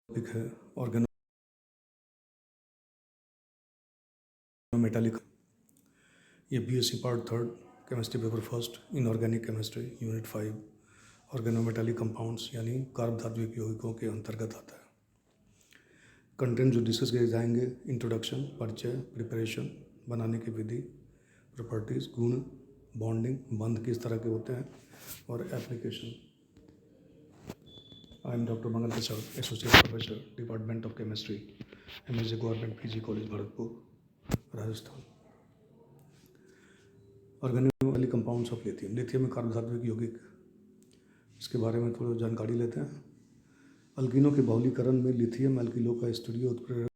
Topic है organometallic. ये BSc part third chemistry paper first inorganic chemistry unit 5 organometallic compounds यानी carb धात्विक यौगिकों के अंतर्गत आता है। कंटेंट जो डिस्कस किए जाएंगे: इंट्रोडक्शन, परिचय, प्रिपरेशन, बनाने की विधि, प्रॉपर्टीज, गुण, बॉन्डिंग, बंध किस तरह के होते हैं, और application. I am doctor Mangal Prasad, associate professor, department of chemistry, MSJ government PG college Bharatpur, Rajasthan. Organometallic compounds of lithium. Lithium में कार्ब धात्विक यौगिक, इसके बारे में थोड़ी जानकारी लेते हैं। अल्कीनों के बहुलीकरण में लिथियम एल्किलों का स्टीरियो उत्प्रेरक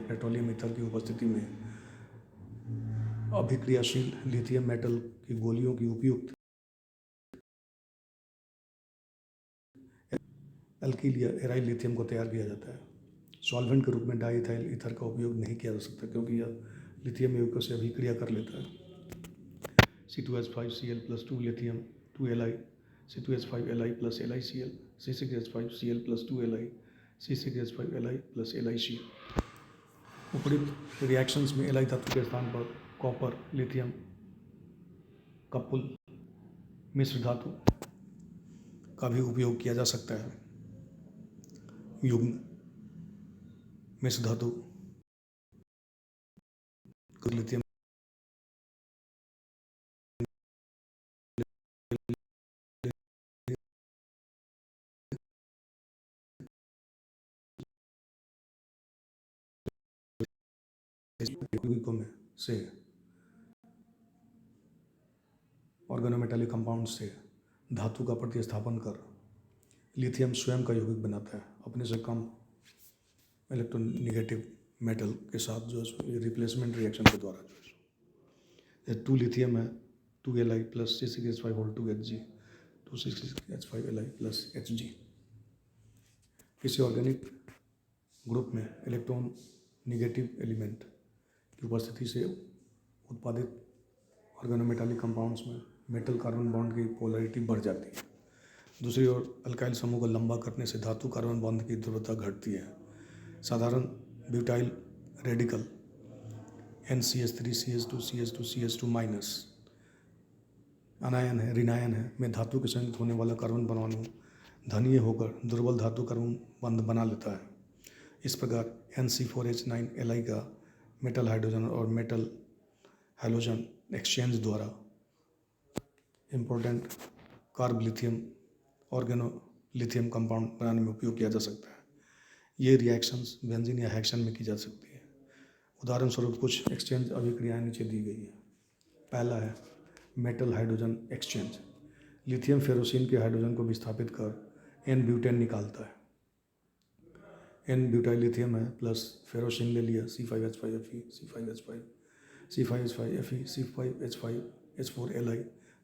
पेट्रोलियम ईथर की उपस्थिति में अभिक्रियाशील लिथियम मेटल की गोलियों की उपयुक्त एल्किल या एराइल लिथियम को तैयार किया जाता है। सॉल्वेंट के रूप में डाई इथाइल ईथर का उपयोग नहीं किया जा सकता क्योंकि यह लिथियम यौगिकों से अभिक्रिया कर लेता है। C2H5Cl+2 lithium 2Li, C2H5Li plus LiCl, C6H5Cl plus 2Li, C6H5Li plus LiC। उपरोक्त रिएक्शंस में एलाई तत्व के स्थान पर कॉपर, लिथियम का पुल मिश्र धातु का भी उपयोग किया जा सकता है। युग्म मिश्र धातु लिथियम यौगिकों में से ऑर्गेनोमेटालिक कंपाउंड से धातु का प्रतिस्थापन कर लिथियम स्वयं का यौगिक बनाता है अपने से कम इलेक्ट्रोनिगेटिव मेटल के साथ, जो है रिप्लेसमेंट रिएक्शन के द्वारा। जो है 2 लिथियम है 2Li plus C6H5 whole 2Hg 2C6H5Li plus Hg। किसी ऑर्गेनिक ग्रुप में इलेक्ट्रॉन निगेटिव एलिमेंट की उपस्थिति से उत्पादित ऑर्गेनोमेटालिक कंपाउंड्स में मेटल कार्बन बॉन्ड की पोलैरिटी बढ़ जाती है। दूसरी ओर अल्काइल समूह को लंबा करने से धातु कार्बन बॉन्ड की ध्रुवता घटती है। साधारण ब्यूटाइल रेडिकल NCH3CH2CH2CH2 माइनस अनायन है, ऋणायन है, में धातु के संयुक्त होने वाला कार्बन परमाणु धनीय होकर दुर्बल धातु कार्बन बंध बना लेता है। इस प्रकार NC4H9Li का मेटल हाइड्रोजन और मेटल हैलोजन एक्सचेंज द्वारा important carb lithium organo lithium compound बनाने में उपयोग किया जा सकता है। ये रिएक्शंस बेंजीन या हेक्सेन में की जा सकती है। उदाहरण स्वरूप कुछ एक्सचेंज अभिक्रियाएं नीचे दी गई है। पहला है metal hydrogen exchange. Lithium ferrocene के हाइड्रोजन को विस्थापित कर एन ब्यूटेन निकालता है। एन ब्यूटाइल लिथियम है प्लस फेरोसिन ले लिया C5H5Fe C5H5 C5H5Fe C5H5H4Li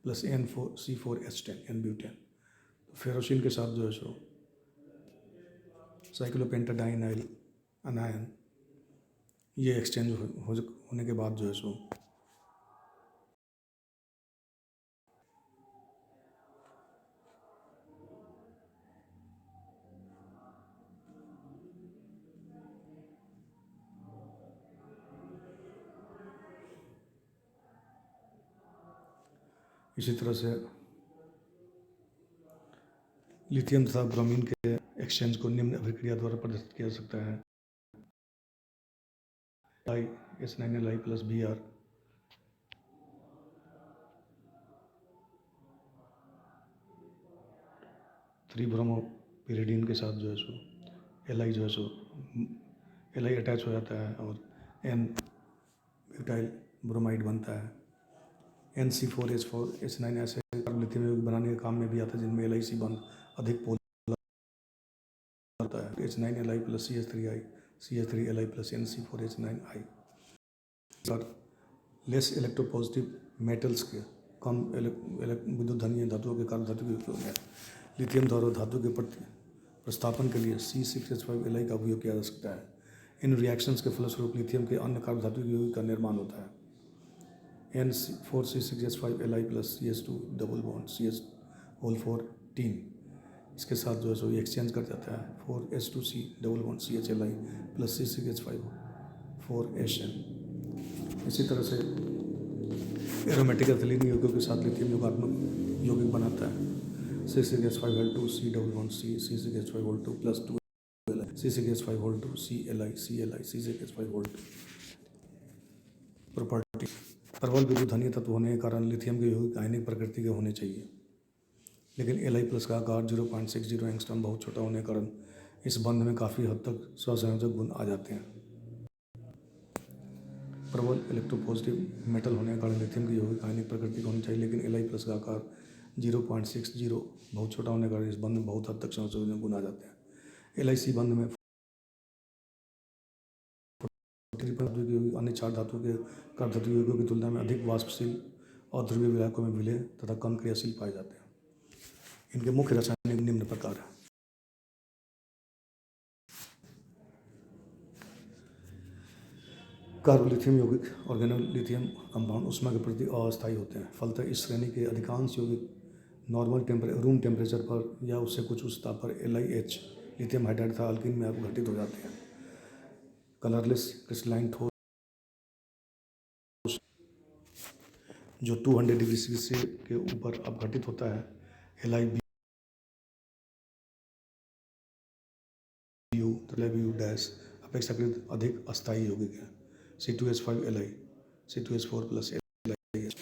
plus N4C4H10 N butane. Ferrocene के साथ जो है सो साइक्लोपेंटाडाइनाइल अनायन, ये एक्सचेंज होने के बाद जो है सो इसी तरह से लिथियम तथा ब्रोमीन के एक्सचेंज को निम्न अभिक्रिया द्वारा प्रदर्शित किया जा सकता है। S9Li plus Br 3 bromo pyridine के साथ जो है सो एल जो है सो एल अटैच हो जाता है और एन ब्यूटाइल ब्रोमाइड बनता है। NC4H4H9 ऐसे कार्ब लिथियम बनाने के काम में भी आता है जिनमें LIC बंध अधिक पोलर होता है। H9Li plus CH3I CH3Li plus NC4H9I और लेस इलेक्ट्रोपॉजिटिव मेटल्स के कम विद्युत धनीय धातुओं के कारण धातु के उपयोग में लिथियम द्वारा धातु के प्रतिस्थापन के लिए C6H5Li का उपयोग किया जा सकता है। इन रिएक्शंस के फलस्वरूप लिथियम के अन्य कार्ब धातु के यौगिक का निर्माण होता है। N4C6H5Li plus CH2 double bond CH होल 4 टीन इसके साथ जो है सो ये एक्सचेंज कर जाता है 4H2C double bond CHLi plus C6H5 4HN। इसी तरह से एरोमेटिक एथिलीन यौगिकों के साथ लिथियम योगात्मक यौगिक बनाता है 6H5Al2 C double bond C C6H5Al2 plus 2 C6H5Al2 CLi CLi C6H5Al2 property प्रबल विद्युत धनीय तत्व होने के कारण लिथियम के यौगिक आयनिक प्रकृति के होने चाहिए, लेकिन Li प्लस का आकार 0.60 एंगस्ट्रॉम बहुत छोटा होने के कारण इस बंध में काफ़ी हद तक सहसंयोजक गुण आ जाते हैं। प्रबल इलेक्ट्रोपॉजिटिव मेटल होने के कारण लिथियम की यौगिक आयनिक प्रकृति की होनी चाहिए, लेकिन Li प्लस का आकार 0.60 बहुत छोटा होने के कारण इस बंध में बहुत हद तक सहसंयोजक गुण आ जाते हैं। LIC बंध में अन्य चार धातुओं के कार्ब धातु यौगिकों की तुलना में अधिक वाष्पशील और ध्रुवीय विलायकों में विलय तथा कम क्रियाशील पाए जाते हैं। इनके मुख्य रासायनिक निम्न प्रकार हैं। कार्बोलिथियम यौगिक ऑर्गेनोलिथियम कंपाउंड ऊष्मा के प्रति अस्थायी होते हैं। फलतः इस श्रेणी के अधिकांश यौगिक नॉर्मल रूम टेम्परेचर पर या उससे कुछ उच्च ताप पर LiH लिथियम हाइड्राइड तथा अल्कीन में अपघटित हो जाते हैं। कलरलेस क्रिस्टलाइन ठोस जो 200 डिग्री सेल्सियस के ऊपर अपघटित होता है LiBu डैश अपेक्षाकृत अधिक अस्थायी यौगिक है। C2H5Li C2H4 plus LiH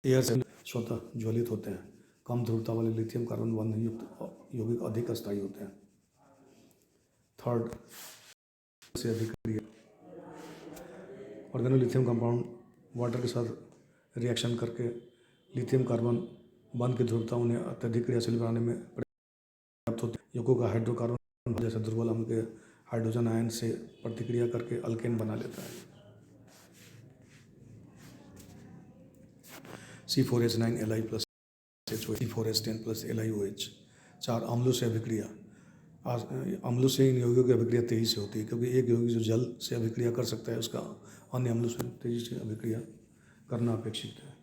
air से स्वतः ज्वलित होते हैं। कम ध्रुवता वाले लिथियम कार्बन बंध युक्त यौगिक अधिक अस्थायी होते हैं। थर्ड से अभिक्रिया ऑर्गेनोलिथियम कंपाउंड वाटर के साथ रिएक्शन करके लिथियम कार्बन बंध की ध्रुवता उन्हें अत्यधिक क्रियाशील बनाने में पर्याप्त होती है। यौगिकों का हाइड्रोकार्बन जैसे दुर्बल अम्ल के हाइड्रोजन आयन से प्रतिक्रिया करके अल्केन बना लेता है। C4H9Li plus C4H10 plus LiOH चार अम्लों से अभिक्रिया अम्लों से इन यौगिकों की अभिक्रिया तेजी से होती है, क्योंकि एक यौगिक जो जल से अभिक्रिया कर सकता है उसका अन्य अम्लों से तेजी से अभिक्रिया करना अपेक्षित है।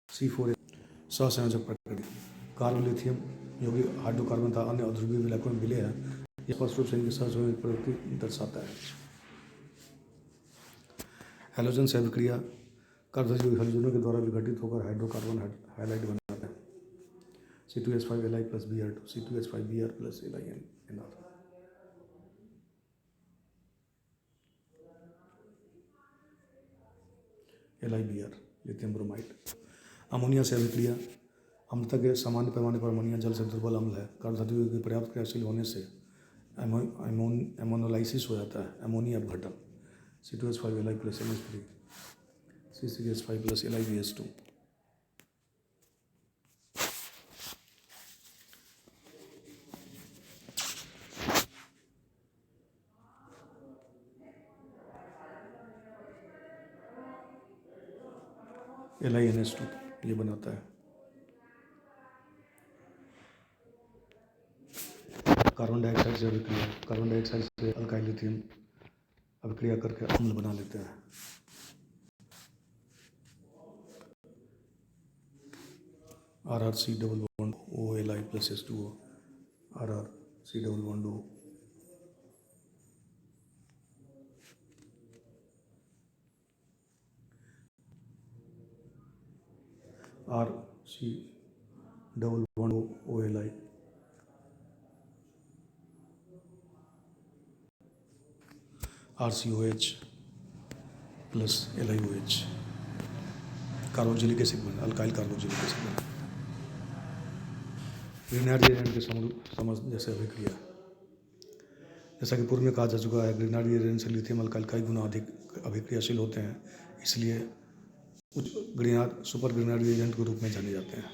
C4 सहसंयोजक प्रक्रिया कार्बोलिथियम यौगिक हाइड्रोकार्बन तथा अन्य अध्रुवीय विलायकों में विलय है। यह स्पष्ट रूप से इनकी सहसंयोजक प्रवृत्ति दर्शाता है। हैलोजन से अभिक्रिया कार्बोदीय हैलोजनों के द्वारा विघटित होकर हाइड्रोकार्बन हाइलाइट बनाता है। C2H5Li plus Br2 C2H5Br plus LiNR LiBr lithium bromide ammonia से अभिक्रिया अम्लता के सामान्य पैमाने पर अमोनिया जल से दुर्बल अम्ल है। कार्बोधातु की पर्याप्त क्रियाशील होने से एमोनोलाइसिस हो जाता है। अमोनिया अपघटन C2H5Li plus NH3 C6H5 plus LiBH2 LiNH2 ये बनाता है। कार्बन डाइऑक्साइड से अभिक्रिया कार्बन डाइऑक्साइड से अल्काइल लिथियम अभिक्रिया करके अम्ल बना लेते हैं। RrC double bond OLi plus H2O RrC double bond O RC double bond OLi RCOH plus LiOH carboxylic acid बना, अल्काइल कार्बोक्सिलिक एसिड बना। ग्रिनार्ड रिएजेंट के समझ जैसे अभिक्रिया, जैसा कि पूर्व में कहा जा चुका है, ग्रिनार्ड रिएजेंट से लिथियम अल्काइल कई गुना अधिक अभिक्रियाशील होते हैं, इसलिए ग्रिनार्ड सुपर ग्रिनार्ड रिएजेंट के रूप में जाने जाते हैं।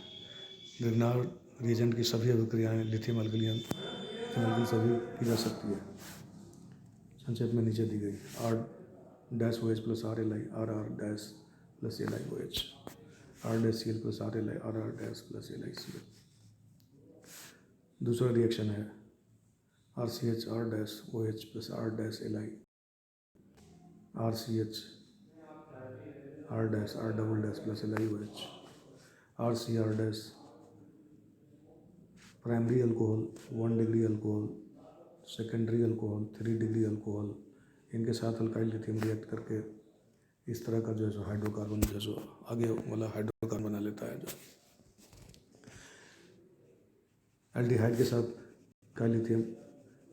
ग्रिनार्ड रिएजेंट की सभी अभिक्रियाएं लिथियम अल्कली से भी की जा सकती है। संक्षेप में नीचे दी गई R-OH plus RLi RR dash plus LiOH, R-Cl plus RLi RR dash plus LiCl। दूसरा रिएक्शन है RCH R dash OH plus R dash Li, RCH R dash R double dash plus LiOH, RCR dash primary alcohol 1 degree alcohol, secondary alcohol 3 degree alcohol, इनके साथ alkyl lithium react करके इस तरह का जो है सो हाइड्रोकार्बन जो है सो आगे वाला हाइड्रोकार्बन बना लेता है। जो एल्डिहाइड के साथ अल्काइल लिथियम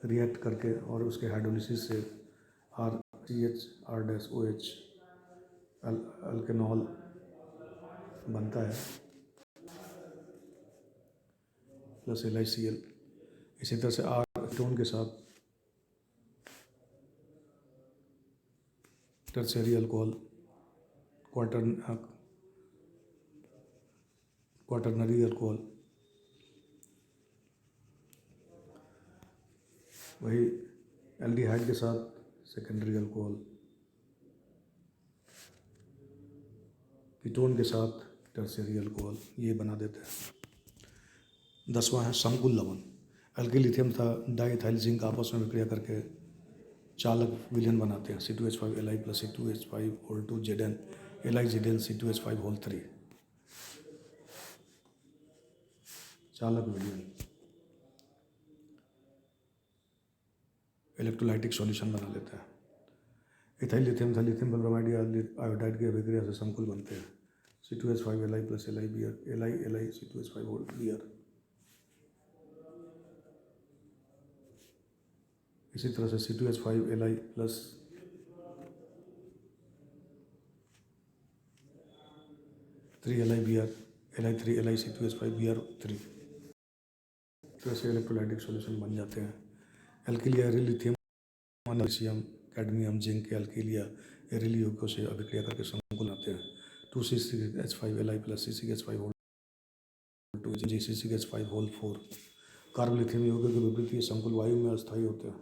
रिएक्ट करके और उसके हाइड्रोलिसिस से RCH R dash OH alkanol बनता है प्लस LiCl। इसी तरह से R कीटोन के साथ टर्शियरी अल्कोहल क्वाटरनरी अल्कोहल, वही एल्डिहाइड के साथ सेकेंडरी अल्कोहल, कीटोन के साथ टर्शियरी अल्कोहल, ये बना देते हैं। 10वां है संकुल लवण। अल्किल लिथियम तथा डाइथाइल जिंक आपस में विक्रिया करके चालक विलयन बनाते हैं C2H5Li plus C2H5 Zn LiZn C2H5 चालक विलयन इलेक्ट्रोलाइटिक सॉल्यूशन बना लेता है। इथाइल लिथियम तथा लिथियम ब्रोमाइड या आयोडाइड की अभिक्रिया से संकुल बनते हैं C2H5Li प्लस Li C2H5 इसी तरह से C2H5Li plus Li3 Li C2H5 तरह से इलेक्ट्रोलाइटिक सॉल्यूशन बन जाते हैं। एल्किलिया एरिलिथियम मैग्नीशियम कैडमियम जिंक के एल्किलिया एरिल यौगिकों से अभिक्रिया करके संकुल आते हैं 2C6H5Li प्लस C6H5 GCCH5 कार्बोलिथियम यौगिकों के विपरीत ये संकुल वायु में अस्थायी होते हैं।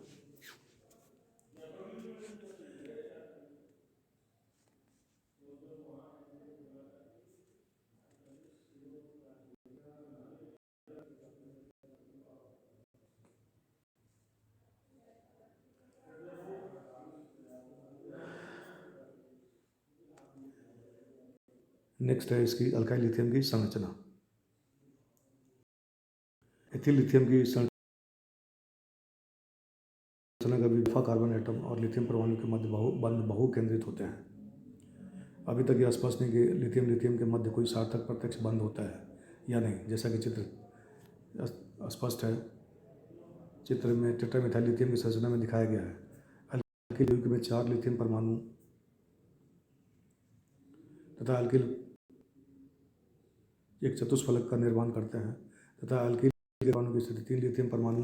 नेक्स्ट है इसकी अल्काइल लिथियम की संरचना। एथिल लिथियम की संरचना का विफा कार्बन एटम और लिथियम परमाणु के मध्य बंध बहु केंद्रित होते हैं। अभी तक यह स्पष्ट नहीं कि लिथियम के मध्य कोई सार्थक प्रत्यक्ष बंध होता है या नहीं, जैसा कि चित्र स्पष्ट है। चित्र में टेट्रामेथाइल लिथियम की संरचना में दिखाया गया है। अल्किल यौगिक में 4 लिथियम परमाणु तथा अल्किल एक चतुष्फलक का निर्माण करते हैं तथा अल्किल परमाणु की स्थिति 3 लिथियम परमाणु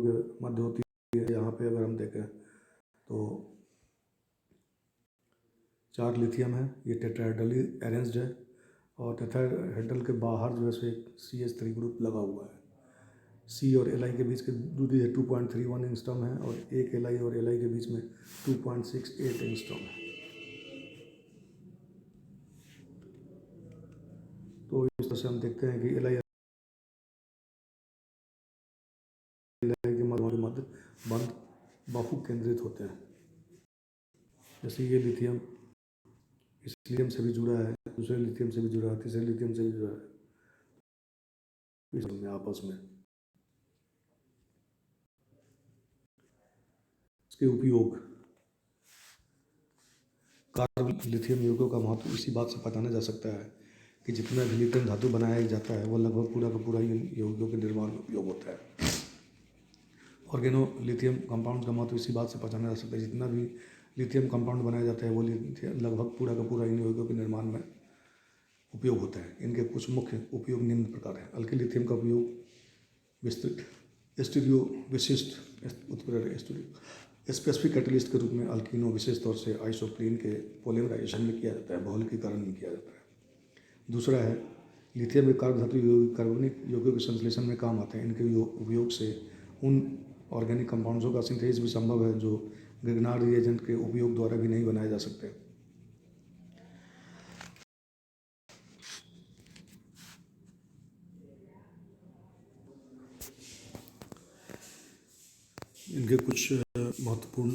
के मध्य होती है। यहाँ पे अगर हम देखें तो 4 लिथियम है, ये टेट्राहेड्रली अरेंज्ड है और टेट्राहेड्रल के बाहर जो है सो एक CH3 ग्रुप लगा हुआ है। C और Li के बीच की दूरी है 2.31 एंगस्ट्रॉम है और एक Li और Li के बीच में 2.68 एंगस्ट्रॉम है। तो इस तरह से हम देखते हैं कि Li के मध्य बंध बहु केंद्रित होते हैं। जैसे ये लिथियम इस लिथियम से भी जुड़ा है, दूसरे लिथियम से भी जुड़ा है, तीसरे लिथियम से भी जुड़ा है, इसमें आपस में इसके उपयोग कार्ब लिथियम यौगिकों का महत्व इसी बात से पहचाना जा सकता है कि जितना भी लिथियम धातु बनाया जाता है वो लगभग पूरा का पूरा इन यौगिकों के निर्माण में उपयोग होता है। ऑर्गेनो लिथियम कंपाउंड का महत्व इसी बात से पहचाना जा सकता है जितना भी लिथियम कंपाउंड बनाया जाता है वो लगभग पूरा का पूरा इन यौगिकों के निर्माण में उपयोग होता है। इनके कुछ मुख्य उपयोग निम्न प्रकार हैं। हल्के लिथियम का उपयोग विस्तृत स्टीरियो विशिष्ट उत्प्रेरक स्पेसिफिक कैटलिस्ट के रूप में अल्कीनो विशेष तौर से आइसोप्रीन के पॉलीमराइजेशन में किया जाता है, बहुलकीकरण में किया जाता है। दूसरा है लिथियम के कार्ब धातु कार्बनिक यौगिकों के संश्लेषण में काम आते हैं। इनके उपयोग से उन ऑर्गेनिक कंपाउंड्सों का सिंथेसिस भी संभव है जो ग्रिग्नार्ड रिएजेंट के उपयोग द्वारा भी नहीं बनाए जा सकते। इनके कुछ महत्वपूर्ण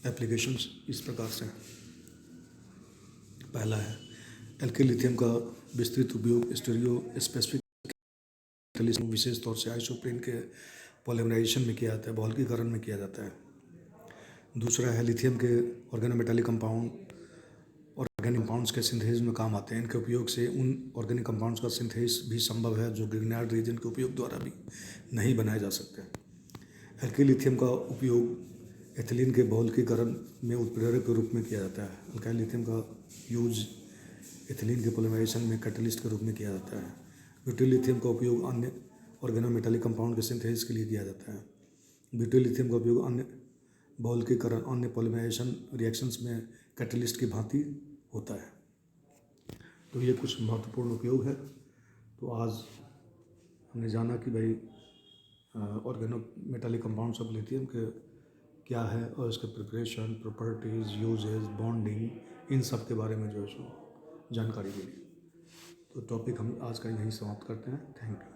एप्लीकेशंस इस प्रकार से हैं। पहला है एल्किल लिथियम का विस्तृत उपयोग स्टीरियो स्पेसिफिक विशेष तौर से आइसोप्रीन के पॉलीमराइजेशन में किया जाता है, बहुलकीकरण में किया जाता है। दूसरा है लिथियम के ऑर्गेनोमेटालिक कंपाउंड ऑर्गेनिक कंपाउंड्स के सिंथेसिस में काम आते हैं। इनके उपयोग से उन ऑर्गेनिक कंपाउंड्स का सिंथेसिस भी संभव है जो ग्रिग्नार्ड रिएजेंट के उपयोग द्वारा भी नहीं बनाए जा सकते। एल्किल लिथियम का उपयोग एथिलीन के बहुलकीकरण में उत्प्रेरक के रूप में किया जाता है। अल्काइल लिथियम का यूज एथिलीन के पॉलीमराइजेशन में कैटलिस्ट के रूप में किया जाता है। ब्यूटिल लिथियम का उपयोग अन्य ऑर्गेनोमेटालिक कंपाउंड के सिंथेसिस के लिए किया जाता है। ब्यूटिल लिथियम का उपयोग अन्य बहुलकीकरण अन्य पॉलीमराइजेशन रिएक्शंस में कैटलिस्ट की भांति होता है। तो ये कुछ महत्वपूर्ण उपयोग है। तो आज हमने जाना कि भाई ऑर्गेनोमेटालिक कंपाउंड्स ऑफ लिथियम के क्या है और इसके प्रिपरेशन, प्रॉपर्टीज़, यूजेज, बॉन्डिंग, इन सब के बारे में जो है सो जानकारी मिली। तो टॉपिक हम आज का यहीं समाप्त करते हैं। Thank you.